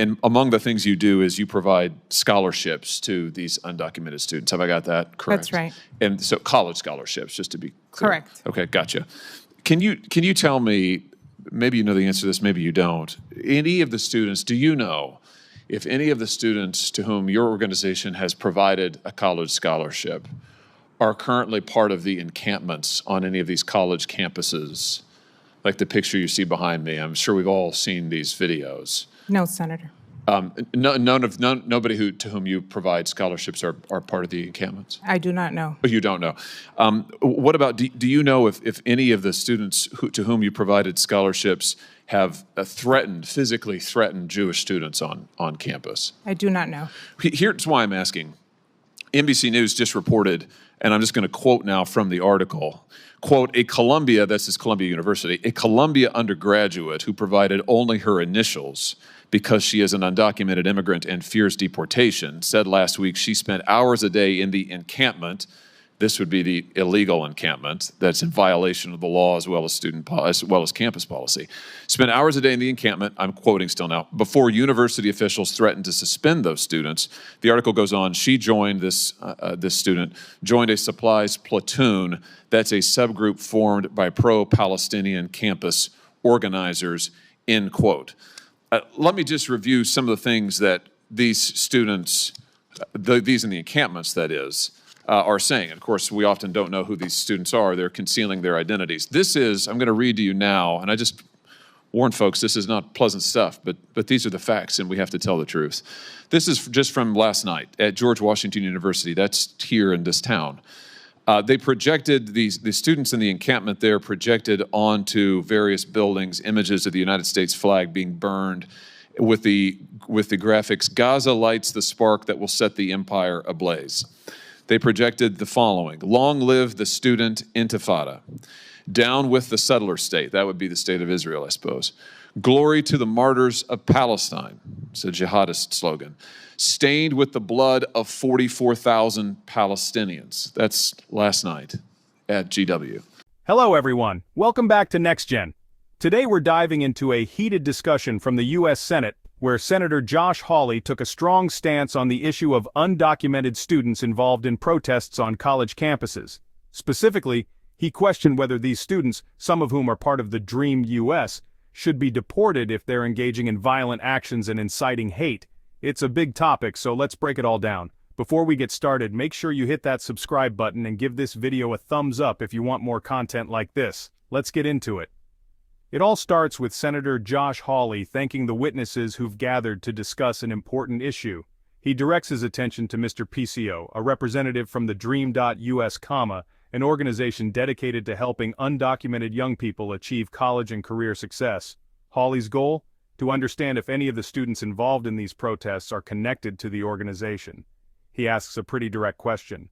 And among the things you do is you provide scholarships to these undocumented students. Have I got that correct? That's right. And so college scholarships, just to be clear. Correct. Okay, gotcha. Can you tell me, maybe you know the answer to this, maybe you don't, any of the students, do you know if any of the students to whom your organization has provided a college scholarship are currently part of the encampments on any of these college campuses? Like the picture you see behind me, I'm sure we've all seen these videos. No, Senator. Nobody to whom you provide scholarships are part of the encampments? I do not know. Oh, you don't know. What about, do you know if any of the students to whom you provided scholarships have physically threatened Jewish students on campus? I do not know. Here's why I'm asking. NBC News just reported, and I'm just going to quote now from the article, quote, this is Columbia University, a Columbia undergraduate who provided only her initials because she is an undocumented immigrant and fears deportation, said last week she spent hours a day in the encampment. This would be the illegal encampment that's in violation of the law as well as campus policy. Spent hours a day in the encampment, I'm quoting still now, before university officials threatened to suspend those students. The article goes on, she joined, this student, joined a supplies platoon. That's a subgroup formed by pro-Palestinian campus organizers, end quote. Let me just review some of the things that these students, these in the encampments that is, are saying. And of course, we often don't know who these students are. They're concealing their identities. This is, I'm going to read to you now, and I just warn folks, this is not pleasant stuff, but these are the facts, and we have to tell the truth. This is just from last night at George Washington University. That's here in this town. They projected, the students in the encampment there projected onto various buildings images of the United States flag being burned with the graphics, "Gaza lights the spark that will set the empire ablaze." They projected the following: "Long live the student intifada. Down with the settler state." That would be the state of Israel, I suppose. "Glory to the martyrs of Palestine." It's a jihadist slogan. "Stained with the blood of 44,000 Palestinians." That's last night at GW. Hello, everyone. Welcome back to Next Gen. Today we're diving into a heated discussion from the U.S. Senate, where Senator Josh Hawley took a strong stance on the issue of undocumented students involved in protests on college campuses. Specifically, he questioned whether these students, some of whom are part of the Dream U.S., should be deported if they're engaging in violent actions and inciting hate. It's a big topic, so let's break it all down. Before we get started, make sure you hit that subscribe button and give this video a thumbs up if you want more content like this. Let's get into it. It all starts with Senator Josh Hawley thanking the witnesses who've gathered to discuss an important issue. He directs his attention to Mr. PCO, a representative from the Dream.US, an organization dedicated to helping undocumented young people achieve college and career success. Hawley's goal? To understand if any of the students involved in these protests are connected to the organization. He asks a pretty direct question.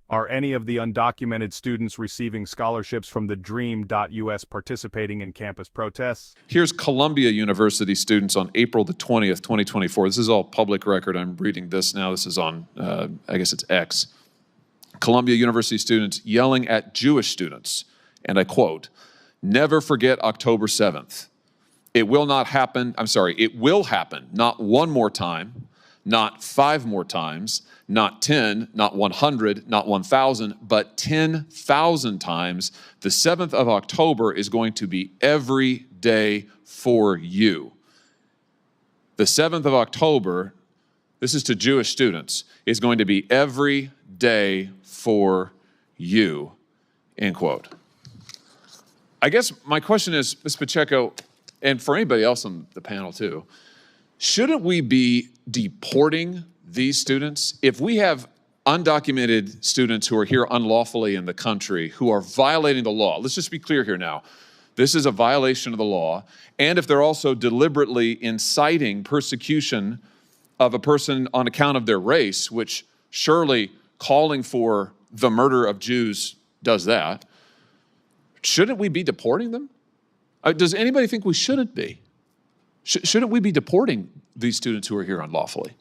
Are any of the undocumented students receiving scholarships from the Dream.US participating in campus protests? Here's Columbia University students on April the 20th, 2024. This is all public record. I'm reading this now. This is on, I guess it's X. Columbia University students yelling at Jewish students, and I quote, "Never forget October 7th. It will not happen, it will happen, not one more time, not 5 more times, not 10, not 100, not 1,000, but 10,000 times. The 7th of October is going to be every day for you." The 7th of October, this is to Jewish students, is going to be every day for you, end quote. I guess my question is, Ms. Pacheco, and for anybody else on the panel too, shouldn't we be deporting these students? If we have undocumented students who are here unlawfully in the country who are violating the law, let's just be clear here now, this is a violation of the law, and if they're also deliberately inciting persecution of a person on account of their race, which surely calling for the murder of Jews does that, shouldn't we be deporting them? Does anybody think we shouldn't be? Shouldn't we be deporting these students who are here unlawfully?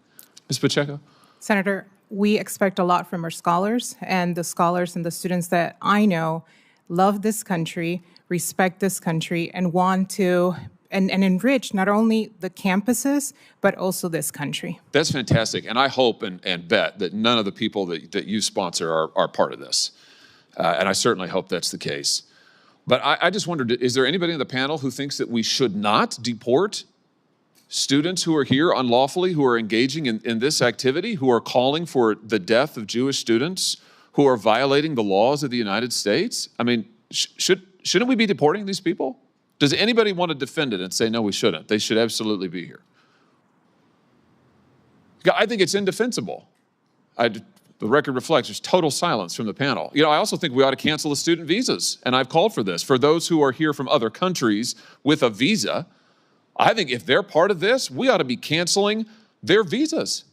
Ms. Pacheco? Senator, we expect a lot from our scholars, and the scholars and the students that I know love this country, respect this country, and want to and enrich not only the campuses, but also this country. That's fantastic. And I hope and bet that none of the people that you sponsor are part of this. And I certainly hope that's the case. But I just wondered, is there anybody on the panel who thinks that we should not deport students who are here unlawfully, who are engaging in this activity, who are calling for the death of Jewish students, who are violating the laws of the United States? I mean, shouldn't we be deporting these people? Does anybody want to defend it and say, no, we shouldn't? They should absolutely be here. I think it's indefensible. The record reflects there's total silence from the panel. You know, I also think we ought to cancel the student visas, and I've called for this. For those who are here from other countries with a visa, I think if they're part of this, we ought to be canceling their visas.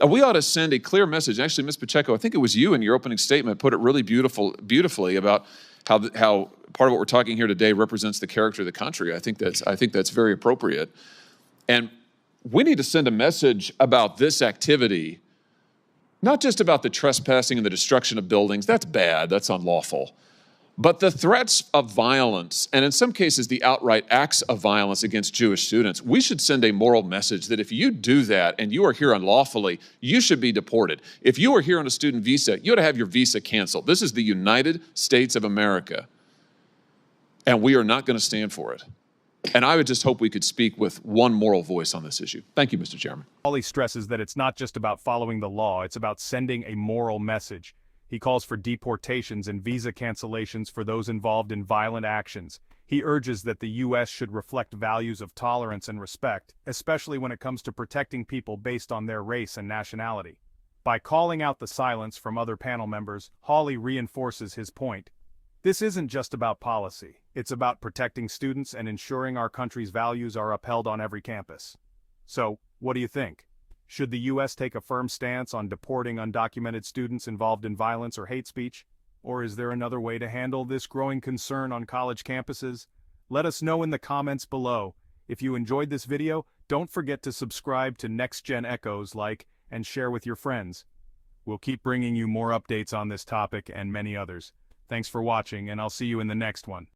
We ought to send a clear message. Actually, Ms. Pacheco, I think it was you in your opening statement put it really beautifully about how part of what we're talking here today represents the character of the country. I think that's very appropriate. And we need to send a message about this activity, not just about the trespassing and the destruction of buildings. That's bad, that's unlawful. But the threats of violence, and in some cases the outright acts of violence against Jewish students, we should send a moral message that if you do that and you are here unlawfully, you should be deported. If you are here on a student visa, you ought to have your visa canceled. This is the United States of America, and we are not going to stand for it. And I would just hope we could speak with one moral voice on this issue. Thank you, Mr. Chairman. Hawley stresses that it's not just about following the law, it's about sending a moral message. He calls for deportations and visa cancellations for those involved in violent actions. He urges that the U.S. should reflect values of tolerance and respect, especially when it comes to protecting people based on their race and nationality. By calling out the silence from other panel members, Hawley reinforces his point. This isn't just about policy. It's about protecting students and ensuring our country's values are upheld on every campus. So, what do you think? Should the U.S. take a firm stance on deporting undocumented students involved in violence or hate speech? Or is there another way to handle this growing concern on college campuses? Let us know in the comments below. If you enjoyed this video, don't forget to subscribe to Next Gen Echoes, like, and share with your friends. We'll keep bringing you more updates on this topic and many others. Thanks for watching, and I'll see you in the next one.